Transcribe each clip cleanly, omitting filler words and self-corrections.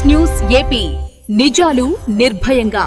News AP నిజాలు నిర్భయంగా.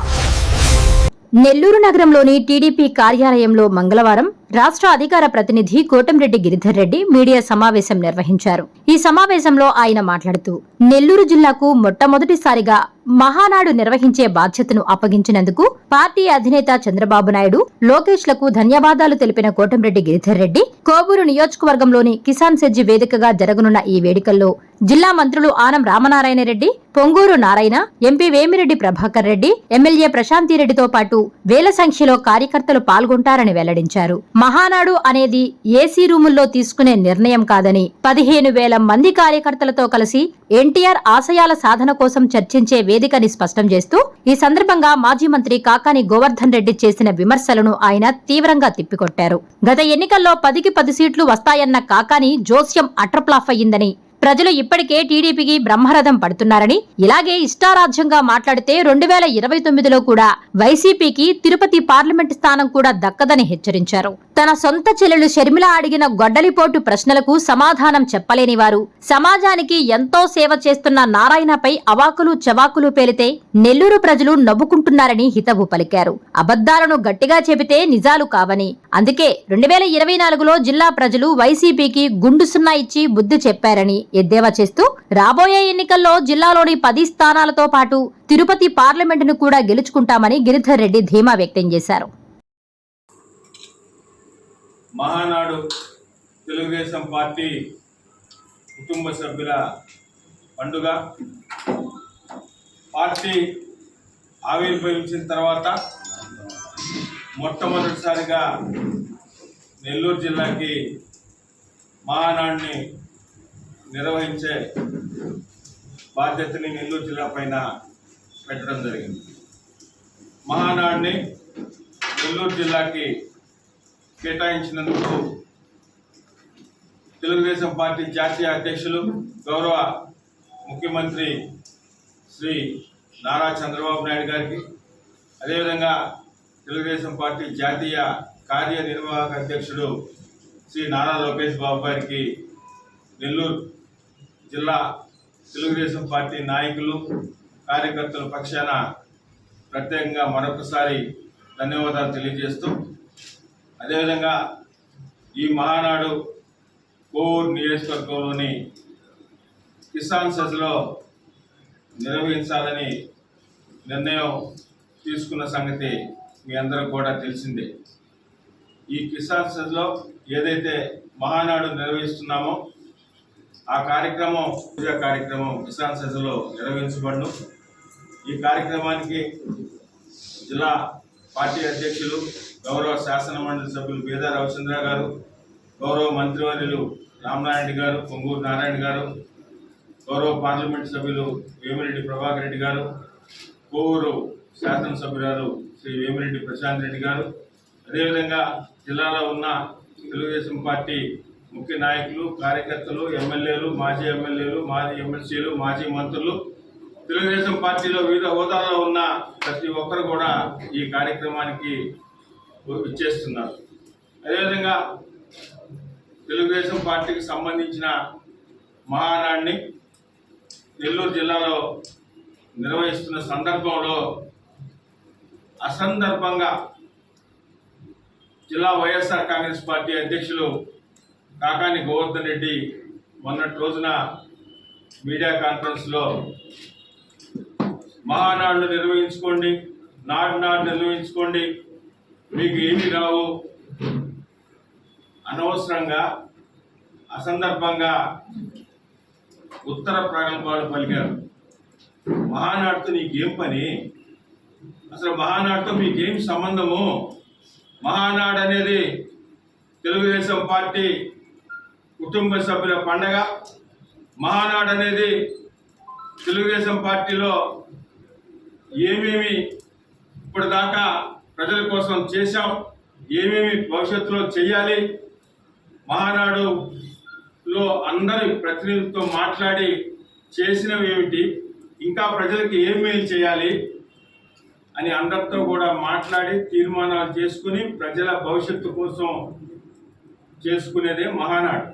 నెల్లూరు నగరంలోని టీడీపీ కార్యాలయంలో మంగళవారం రాష్ట్ర అధికార ప్రతినిధి కోటంరెడ్డి గిరిధర్ రెడ్డి మీడియా సమావేశం నిర్వహించారు. ఈ సమావేశంలో ఆయన మాట్లాడుతూ నెల్లూరు జిల్లాకు మొట్టమొదటిసారిగా మహానాడు నిర్వహించే బాధ్యతను అప్పగించినందుకు పార్టీ అధినేత చంద్రబాబు నాయుడు, లోకేష్ లకు ధన్యవాదాలు తెలిపిన కోటంరెడ్డి గిరిధర్ రెడ్డి కోవూరు నియోజకవర్గంలోని కిసాన్ సెజ్జి వేదికగా జరగనున్న ఈ వేడుకల్లో జిల్లా మంత్రులు ఆనం రామనారాయణ రెడ్డి, పొంగూరు నారాయణ, ఎంపీ వేమిరెడ్డి ప్రభాకర్ రెడ్డి, ఎమ్మెల్యే ప్రశాంతిరెడ్డితో పాటు వేల సంఖ్యలో కార్యకర్తలు పాల్గొంటారని వెల్లడించారు. మహానాడు అనేది ఏసీ రూముల్లో తీసుకునే నిర్ణయం కాదని 15,000 మంది కార్యకర్తలతో కలిసి ఎన్టీఆర్ ఆశయాల సాధన కోసం చర్చించే వేదికని స్పష్టం చేస్తూ ఈ సందర్భంగా మాజీ మంత్రి కాకాని గోవర్ధన్ రెడ్డి చేసిన విమర్శలను ఆయన తీవ్రంగా తిప్పికొట్టారు. గత ఎన్నికల్లో 10కి 10 సీట్లు వస్తాయన్న కాకాని జోస్యం అట్రప్లాఫ్ అయ్యిందని, ప్రజలు ఇప్పటికే టీడీపీకి బ్రహ్మరథం పడుతున్నారని, ఇలాగే ఇష్టారాజ్యంగా మాట్లాడితే 2029లో కూడా వైసీపీకి తిరుపతి పార్లమెంటు స్థానం కూడా దక్కదని హెచ్చరించారు. తన సొంత చెల్లెలు షర్మిల అడిగిన గొడ్డలిపోటు ప్రశ్నలకు సమాధానం చెప్పలేని వారు, సమాజానికి ఎంతో సేవ చేస్తున్న నారాయణపై అవాకులు చవాకులు పేలితే నెల్లూరు ప్రజలు నవ్వుకుంటున్నారని హితవు పలికారు. అబద్దాలను గట్టిగా చెబితే నిజాలు కావని, అందుకే 2024లో జిల్లా ప్రజలు వైసీపీకి గుండు సున్నా ఇచ్చి బుద్ధి చెప్పారని ఎద్దేవా చేస్తూ రాబోయే ఎన్నికల్లో జిల్లాలోని 10 స్థానాలతో పాటు తిరుపతి పార్లమెంటును కూడా గెలుచుకుంటామని గిరిధర్ రెడ్డి ధీమా వ్యక్తం చేశారు. మహానాడు తెలుగుదేశం పార్టీ కుటుంబ సభ్యుల పండుగ. పార్టీ ఆవిర్భవించిన తర్వాత మొట్టమొదటిసారిగా నెల్లూరు జిల్లాకి మహానాడుని నిర్వహించే బాధ్యతని నెల్లూరు జిల్లా పైన పెట్టడం జరిగింది. మహానాడుని నెల్లూరు జిల్లాకి కేటాయించినందుకు తెలుగుదేశం పార్టీ జాతీయ అధ్యక్షులు, గౌరవ ముఖ్యమంత్రి శ్రీ నారా చంద్రబాబు నాయుడు గారికి, అదేవిధంగా తెలుగుదేశం పార్టీ జాతీయ కార్యనిర్వాహక అధ్యక్షుడు శ్రీ నారా లోకేష్ బాబు గారికి, నెల్లూరు జిల్లా తెలుగుదేశం పార్టీ నాయకులు, కార్యకర్తల పక్షాన ప్రత్యేకంగా మరొకసారి ధన్యవాదాలు తెలియజేస్తూ, అదేవిధంగా ఈ మహానాడు కోవూరు నియోజకవర్గంలోని కిసాన్ సెజ్లో నిర్వహించాలని నిర్ణయం తీసుకున్న సంగతి మీ అందరికి కూడా తెలిసిందే. ఈ కిసాన్ సెజ్లో ఏదైతే మహానాడు నిర్వహిస్తున్నామో ఆ కార్యక్రమం పూజా కార్యక్రమం కిసాన్ సెజ్లో నిర్వహించబడును. ఈ కార్యక్రమానికి జిల్లా పార్టీ అధ్యక్షులు, గౌరవ శాసన మండలి సభ్యులు బేదా రవిచంద్ర గారు, గౌరవ మంత్రివర్యులు రామనారాయణ గారు, పొంగూరు నారాయణ గారు, గౌరవ పార్లమెంటు సభ్యులు వేమిరెడ్డి ప్రభాకర్ రెడ్డి గారు, కోవూరు శాసనసభ్యురాలు శ్రీ వేమిరెడ్డి ప్రశాంత్ రెడ్డి గారు, అదేవిధంగా జిల్లాలో ఉన్న తెలుగుదేశం పార్టీ ముఖ్య నాయకులు, కార్యకర్తలు, ఎమ్మెల్యేలు, మాజీ ఎమ్మెల్యేలు, మాజీ ఎమ్మెల్సీలు, మాజీ మంత్రులు, తెలుగుదేశం పార్టీలో వివిధ హోదాలో ఉన్న ప్రతి ఒక్కరు కూడా ఈ కార్యక్రమానికి ఇచ్చేస్తున్నారు. అదేవిధంగా తెలుగుదేశం పార్టీకి సంబంధించిన మహానాడిని నెల్లూరు జిల్లాలో నిర్వహిస్తున్న సందర్భంలో అసందర్భంగా జిల్లా వైఎస్ఆర్ కాంగ్రెస్ పార్టీ అధ్యక్షులు కాకాని గోవర్ధన్ రెడ్డి మొన్నటి రోజున మీడియా కాన్ఫరెన్స్లో మహానాడు నిర్వహించుకోండి, నాడు నిర్వహించుకోండి, మీకు ఏమీ రావు, అనవసరంగా అసందర్భంగా ఉత్తర ప్రగల్భాలు పలికారు. మహానాడుతో నీకేం పని? అసలు మహానాడుతో మీకేం సంబంధము? మహానాడు అనేది తెలుగుదేశం పార్టీ కుటుంబ సభ్యుల పండగ. మహానాడు అనేది తెలుగుదేశం పార్టీలో ఏమేమి ఇప్పటిదాకా ప్రజల కోసం చేశాం, ఏమేమి భవిష్యత్తులో చేయాలి, మహానాడులో అందరి ప్రతినిధులతో మాట్లాడి చేసినవి ఏమిటి, ఇంకా ప్రజలకు ఏం మేలు చేయాలి అని అందరితో కూడా మాట్లాడి తీర్మానాలు చేసుకుని ప్రజల భవిష్యత్తు కోసం చేసుకునేదే మహానాడు.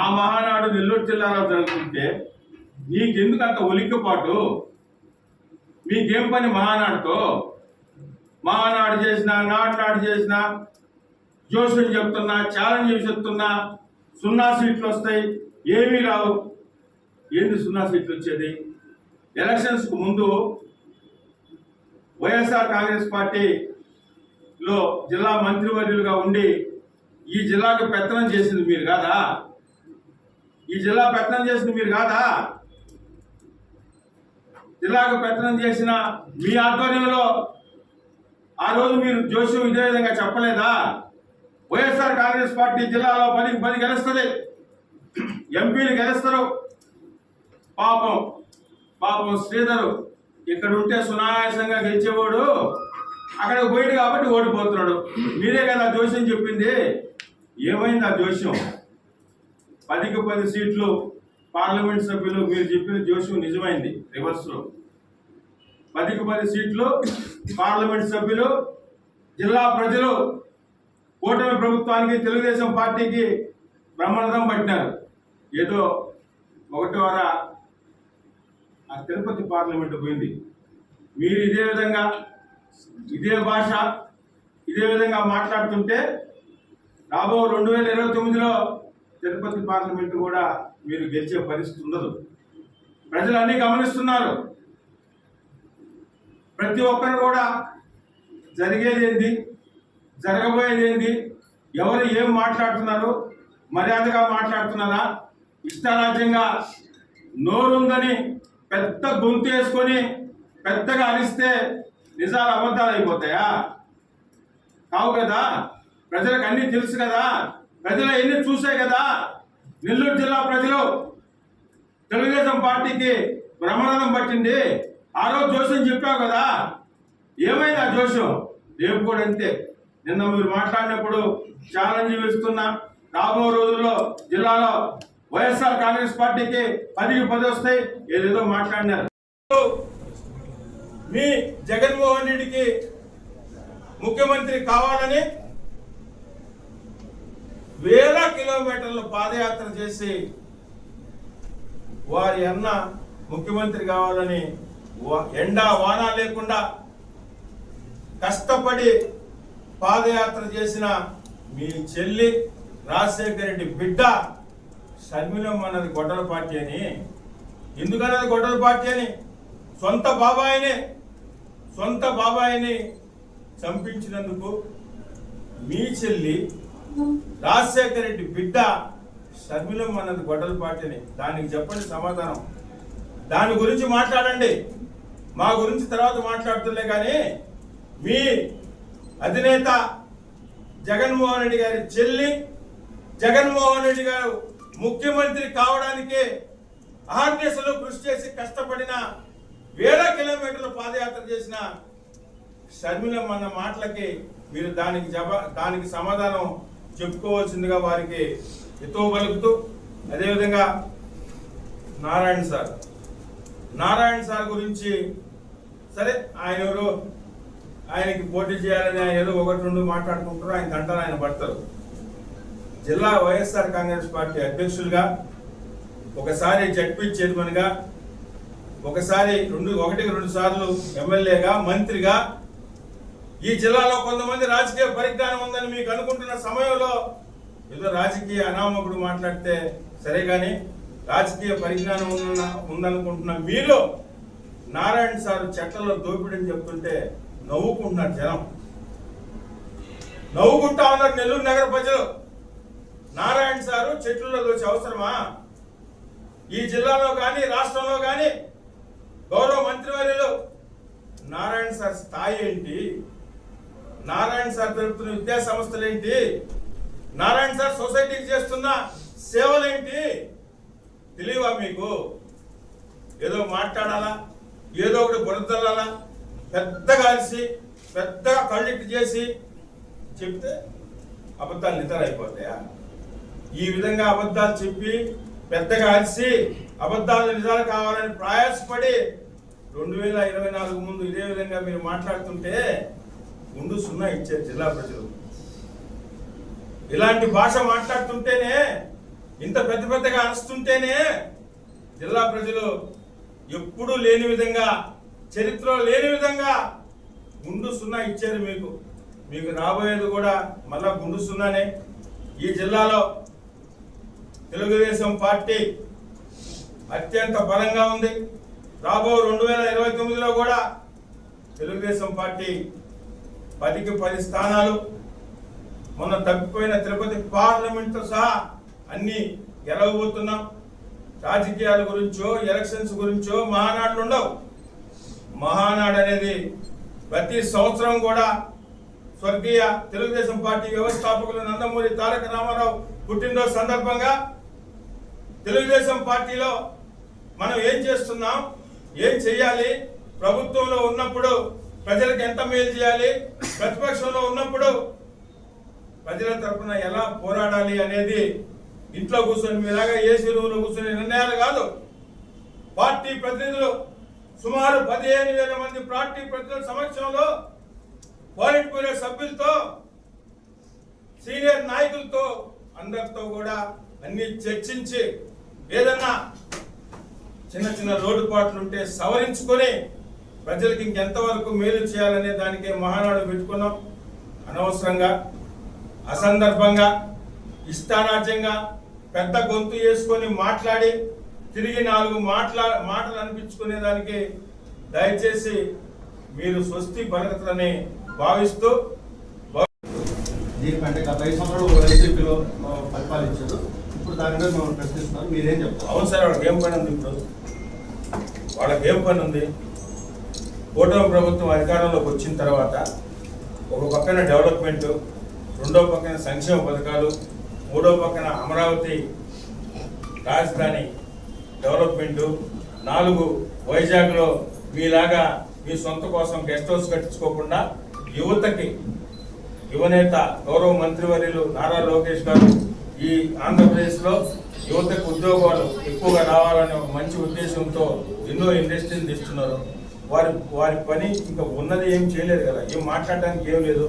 ఆ మహానాడు నెల్లూరు జిల్లాలో జరుగుతుంటే నీకెందుకు అంత ఉలిక్కిపాటు? మీకేం పని మహానాడుతో? మహానాడు చేసినా, నాడు చేసినా, జోషులు చెప్తున్నా, ఛాలెంజ్ చెప్తున్నా, 0 సీట్లు వస్తాయి, ఏమీ రావు. ఏంది 0 సీట్లు వచ్చేది? ఎలక్షన్స్కు ముందు వైఎస్ఆర్ కాంగ్రెస్ పార్టీలో జిల్లా మంత్రివర్యులుగా ఉండి ఈ జిల్లాకు పెత్తనం చేసింది మీరు కాదా? ఈ జిల్లా పెత్తనం చేసింది మీరు కాదా? జిల్లాకు పెత్తనం చేసిన మీ ఆధ్వర్యంలో ఆ రోజు మీరు జోషం ఇదే విధంగా చెప్పలేదా? వైఎస్ఆర్ కాంగ్రెస్ పార్టీ జిల్లాలో 10 గెలుస్తుంది, ఎంపీలు గెలుస్తారు. పాపం శ్రీధరు ఇక్కడ ఉంటే సునాయాసంగా గెలిచేవాడు, అక్కడికి పోయాడు కాబట్టి ఓడిపోతున్నాడు. మీరే కదా జోష్యం చెప్పింది. ఏమైంది ఆ జోష్యం? 10కి 10 సీట్లు పార్లమెంట్ సభ్యులు మీరు చెప్పిన జోష్యం నిజమైంది. రివర్స్లో 10కి 10 సీట్లు పార్లమెంట్ సభ్యులు, జిల్లా ప్రజలు కూటమి ప్రభుత్వానికి, తెలుగుదేశం పార్టీకి బ్రహ్మరథం పట్టినారు. ఏదో 1 వార ఆ తిరుపతి పార్లమెంట్ పోయింది. మీరు ఇదే విధంగా, ఇదే భాష, ఇదే విధంగా మాట్లాడుతుంటే రాబో 2029లో తిరుపతి పార్లమెంట్ కూడా మీరు గెలిచే పరిస్థితి ఉండదు. ప్రజలు అన్నీ గమనిస్తున్నారు. ప్రతి ఒక్కరు కూడా జరిగేది ఏంది, జరగబోయేది ఏంది, ఎవరు ఏం మాట్లాడుతున్నారు, మర్యాదగా మాట్లాడుతున్నారా, ఇష్టారాజ్యంగా నోరుందని పెద్ద గొంతు వేసుకొని పెద్దగా అరిస్తే నిజాలు అబద్ధాలు అయిపోతాయా? కావు కదా. ప్రజలకు అన్నీ తెలుసు కదా, ప్రజలు ఎన్ని చూసాయి కదా. నెల్లూరు జిల్లా ప్రజలు తెలుగుదేశం పార్టీకి బ్రహ్మరథం పట్టింది. ఆ రోజు జోష్యం చెప్పావు కదా, ఏమైంది ఆ జోష్యం? రేపు కూడా అంతే. నిన్న మీరు మాట్లాడినప్పుడు ఛాలెంజ్ ఇస్తున్నా, రాబో రోజుల్లో జిల్లాలో వైఎస్ఆర్ కాంగ్రెస్ పార్టీకి 10కి 10 వస్తాయి, ఏదేదో మాట్లాడినారు. మీ జగన్మోహన్ రెడ్డికి ముఖ్యమంత్రి కావాలని వేల కిలోమీటర్లు పాదయాత్ర చేసి వారి అన్న ముఖ్యమంత్రి కావాలని ఎండా వాన లేకుండా కష్టపడి పాదయాత్ర చేసిన మీ చెల్లి రాజశేఖర రెడ్డి బిడ్డ షర్మిలమ్మ అన్నది గొడ్డల పార్టీ అని. ఎందుకన్నది గొడ్డల పార్టీ అని? సొంత బాబాయిని చంపించినందుకు మీ చెల్లి రాజశేఖర రెడ్డి బిడ్డ షర్మిలమ్మ అన్నది గొడ్డల పార్టీ అని. దానికి చెప్పండి సమాధానం. దాని గురించి మాట్లాడండి, మా గురించి తర్వాత మాట్లాడుతుండే. కానీ మీ అధినేత జగన్మోహన్ రెడ్డి గారి చెల్లి, జగన్మోహన్ రెడ్డి గారు ముఖ్యమంత్రి కావడానికి అహర్నిశలు కృషి చేసి కష్టపడిన, వేల కిలోమీటర్లు పాదయాత్ర చేసిన షర్మిలమ్మ అన్న మాటలకి మీరు దానికి సమాధానం చెప్పుకోవాల్సిందిగా వారికి హితవు పలుకుతూ, అదేవిధంగా నారాయణ సార్ గురించి, సరే ఆయన ఎవరు, ఆయనకి పోటీ చేయాలని ఆయన ఏదో 1-2 మాట్లాడుకుంటారు, ఆయన తంటారు, ఆయన పడతారు. జిల్లా వైఎస్ఆర్ కాంగ్రెస్ పార్టీ అధ్యక్షులుగా, ఒకసారి జడ్పీ చైర్మన్గా, ఒకసారి 1-2 సార్లు ఎమ్మెల్యేగా, మంత్రిగా, ఈ జిల్లాలో కొంతమంది రాజకీయ పరిజ్ఞానం ఉందని మీకు అనుకుంటున్న సమయంలో ఏదో రాజకీయ అనామకుడు మాట్లాడితే సరే, కానీ రాజకీయ పరిజ్ఞానం ఉందనుకుంటున్న మీరు నారాయణ సార్ చెట్లలో దోపిడని చెప్తుంటే నవ్వుకుంటున్నారు జనం, నవ్వుకుంటా ఉన్నారు నెల్లూరు నగర ప్రజలు. నారాయణ సారు చెట్లలో దోచే అవసరమా? ఈ జిల్లాలో కానీ రాష్ట్రంలో కానీ గౌరవ మంత్రివర్యులు నారాయణ సార్ స్థాయి ఏంటి? నారాయణ సార్ జరుపుతున్న విద్యా సంస్థలు ఏంటి? నారాయణ సార్ సొసైటీకి చేస్తున్న సేవలేంటి? తెలియవా మీకు? ఏదో మాట్లాడాలా, ఏదో ఒకటి బురదల్లాలా, పెద్దగా అరిసి పెద్దగా కళ్ళిట్టు చేసి చెప్తే అబద్ధాలు నిజాలైపోతాయా? ఈ విధంగా అబద్ధాలు చెప్పి పెద్దగా అరిసి అబద్ధాలు నిజాలు కావాలని ప్రయాసపడి 2024 ముందు ఇదే విధంగా మీరు మాట్లాడుతుంటే ముందు 0 ఇచ్చారు జిల్లా ప్రజలు. ఇలాంటి భాష మాట్లాడుతుంటేనే, ఇంత పెద్దగా అరుస్తుంటేనే జిల్లా ప్రజలు ఎప్పుడూ లేని విధంగా, చరిత్రలో లేని విధంగా గుండు సున్నా ఇచ్చారు. మీకు రాబోయేది కూడా మళ్ళా గుండు సున్నానే. ఈ జిల్లాలో తెలుగుదేశం పార్టీ అత్యంత బలంగా ఉంది. రాబో 2029లో కూడా తెలుగుదేశం పార్టీ 10కి 10 స్థానాలు, మొన్న తప్పిపోయిన తిరుపతి పార్లమెంట్తో సహా అన్ని గెలవబోతున్నాం. రాజకీయాల గురించో ఎలక్షన్స్ గురించో మహానాడులు ఉండవు. మహానాడు అనేది ప్రతి సంవత్సరం కూడా స్వర్గీయ తెలుగుదేశం పార్టీ వ్యవస్థాపకులు నందమూరి తారక రామారావు పుట్టినరోజు సందర్భంగా తెలుగుదేశం పార్టీలో మనం ఏం చేస్తున్నాం, ఏం చేయాలి, ప్రభుత్వంలో ఉన్నప్పుడు ప్రజలకు ఎంత మేలు చేయాలి, ప్రతిపక్షంలో ఉన్నప్పుడు ప్రజల తరఫున ఎలా పోరాడాలి అనేది ఇంట్లో కూర్చొని మీలాగా ఏసీ రూమ్లో కూర్చొని నిర్ణయాలు కాదు. పార్టీ ప్రతినిధులు సుమారు 15,000 మంది పార్టీ ప్రతినిధుల సమక్షంలో, పాలిట్ బ్యూరో సభ్యులతో, సీనియర్ నాయకులతో అందరితో కూడా అన్ని చర్చించి ఏదన్నా చిన్న లోటుపాట్లు ఉంటే సవరించుకొని ప్రజలకు ఇంకెంతవరకు మేలు చేయాలనే దానికే మహానాడు పెట్టుకున్నాం. అనవసరంగా, అసందర్భంగా, ఇష్టారాజ్యంగా పెద్ద గొంతు వేసుకొని మాట్లాడి తిరిగి 4 మాటలు అనిపించుకునే దానికి దయచేసి మీరు స్వస్తి బలగతలని భావిస్తూ, దీనికంటే గత 5 సంవత్సరాలు వైసీపీలో పరిపాలించారు. ఇప్పుడు దాని మీద మనం ప్రశ్నిస్తున్నారు, మీరేం చెప్తారు? అవును సార్, వాళ్ళకి ఏం పని ఉంది? ఇప్పుడు వాళ్ళకి ఏం పని ఉంది? కూటమి ప్రభుత్వం అధికారంలోకి వచ్చిన తర్వాత ఒక పక్కన డెవలప్మెంట్, రెండో పక్కన సంక్షేమ పథకాలు, మూడో పక్కన అమరావతి రాజధాని డెవలప్మెంటు, 4 వైజాగ్లో మీలాగా మీ సొంత కోసం గెస్ట్ హౌస్ కట్టించుకోకుండా యువతకి, యువనేత గౌరవ మంత్రివర్యులు నారా లోకేష్ గారు ఈ ఆంధ్రప్రదేశ్లో యువతకు ఉద్యోగాలు ఎక్కువగా రావాలనే ఒక మంచి ఉద్దేశంతో ఎన్నో ఇండస్ట్రీలు తెస్తున్నారు. వారి పని ఇంకా ఉన్నది ఏం చేయలేదు కదా, ఏం మాట్లాడడానికి ఏం లేదు.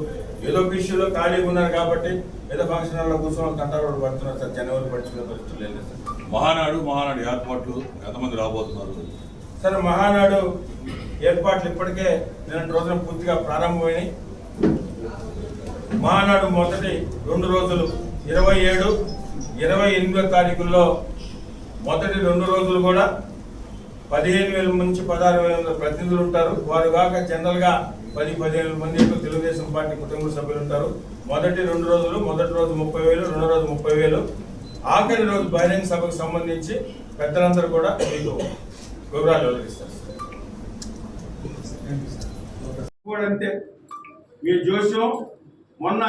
ఏదో విషయంలో ఖాళీగా ఉన్నారు కాబట్టి ఏదో ఫంక్షన్ హాల్లో కూర్చొని కంటారోడు పడుతున్నారు సార్. జనవరి పడుచుకునే పరిస్థితులు లేదు సార్. మహానాడు ఏర్పాట్లు ఎంతమంది రాబోతున్నారు సార్? మహానాడు ఏర్పాట్లు ఇప్పటికే నిన్నటి రోజున పూర్తిగా ప్రారంభమైనాయి. మహానాడు మొదటి 2 రోజులు 27, 28 తారీఖుల్లో మొదటి 2 రోజులు కూడా 15,000 నుంచి 16,000 ప్రతినిధులు ఉంటారు. వారు కాక జనరల్గా 10-15 మంది తెలుగుదేశం పార్టీ కుటుంబ సభ్యులు ఉంటారు. మొదటి 2 రోజులు, మొదటి రోజు 30,000, రెండో రోజు 30,000, ఆఖరి రోజు బహిరంగ సభకు సంబంధించి పెద్దలందరూ కూడా మీకు వివరాలు వెల్లడిస్తారు. అంతే మీ జోస్యం మొన్న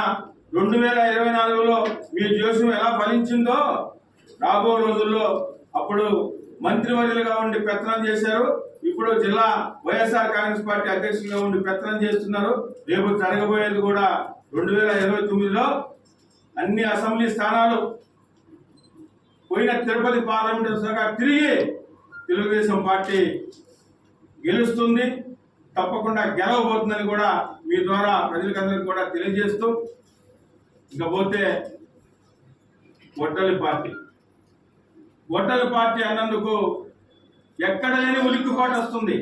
2024లో మీ జోస్యం ఎలా ఫలించిందో రాబో రోజుల్లో అప్పుడు మంత్రివర్యులుగా ఉండి పెత్తనం చేశారు. ఇప్పుడు జిల్లా వైఎస్ఆర్ కాంగ్రెస్ పార్టీ అధ్యక్షులుగా ఉండి పెత్తనం చేస్తున్నారు. రేపు జరగబోయేది కూడా 2029లో అన్ని అసెంబ్లీ స్థానాలు పోయిన తిరుపతి పార్లమెంటు సహా తిరిగి తెలుగుదేశం పార్టీ గెలుస్తుంది, తప్పకుండా గెలవబోతుందని కూడా మీ ద్వారా ప్రజలకందరికీ కూడా తెలియజేస్తూ, ఇకపోతే గొడ్డలి పార్టీ అన్నందుకు ఎక్కడ లేని ఉలిక్కిపాటు వస్తుంది.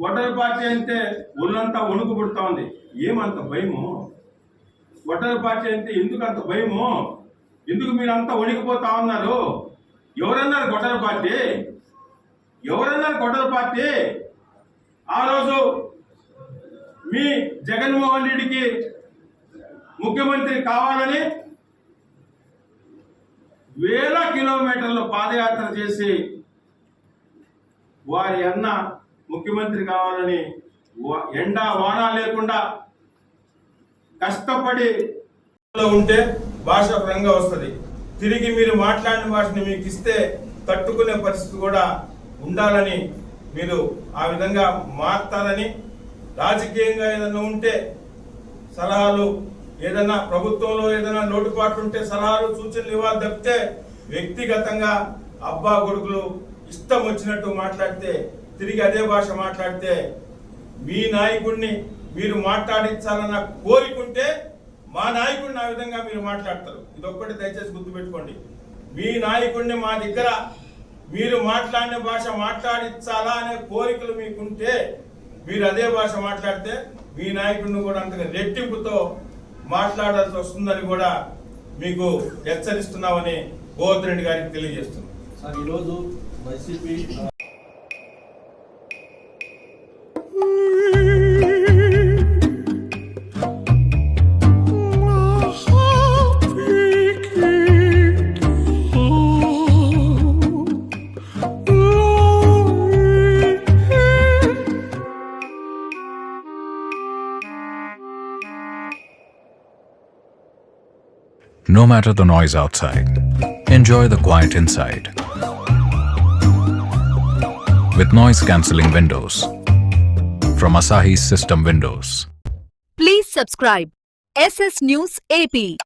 గొడ్డలి పార్టీ అంటే ఒళ్ళంతా వణుకు పుడుతూ ఉంది. ఏమంత భయము? గొడ్డలి పార్టీ అంటే ఎందుకు అంత భయము? ఎందుకు మీరు అంతా వణికిపోతా ఉన్నారు? ఎవరన్నారు గొడ్డలి పార్టీ? ఎవరన్నారు గొడ్డలి పార్టీ? ఆ రోజు మీ జగన్మోహన్ రెడ్డికి ముఖ్యమంత్రి కావాలని వేల కిలోమీటర్లు పాదయాత్ర చేసి వారి అన్న ముఖ్యమంత్రి కావాలని ఎండ వాన లేకుండా కష్టపడి ఉంటే భాష పరంగా వస్తుంది. తిరిగి మీరు మాట్లాడిన భాషని మీకు ఇస్తే తట్టుకునే పరిస్థితి కూడా ఉండాలని, మీరు ఆ విధంగా మారుతారని, రాజకీయంగా ఏదైనా ఉంటే సలహాలు, ఏదైనా ప్రభుత్వంలో ఏదైనా లోటుపాట్లు ఉంటే సలహాలు సూచనలు ఇవ్వాలి తప్పితే వ్యక్తిగతంగా అబ్బా కొడుకులు ఇష్టం వచ్చినట్టు మాట్లాడితే, తిరిగి అదే భాష మాట్లాడితే, మీ నాయకుడిని మీరు మాట్లాడించాలన్న కోరికుంటే మా నాయకుడిని ఆ విధంగా మీరు మాట్లాడతారు. ఇదొక్కటి దయచేసి గుర్తుపెట్టుకోండి. మీ నాయకుడిని మా దగ్గర మీరు మాట్లాడిన భాష మాట్లాడించాలా అనే కోరికలు మీకుంటే మీరు అదే భాష మాట్లాడితే మీ నాయకుడిని కూడా అంతగా రెట్టింపుతో మాట్లాడాల్సి వస్తుందని కూడా మీకు హెచ్చరిస్తున్నామని గోవర్ధన్ రెడ్డి గారికి తెలియజేస్తున్నాం. సార్ ఈరోజు YCP No matter the noise outside, enjoy the quiet inside. With noise-cancelling windows from Asahi System Windows. Please subscribe SS News AP.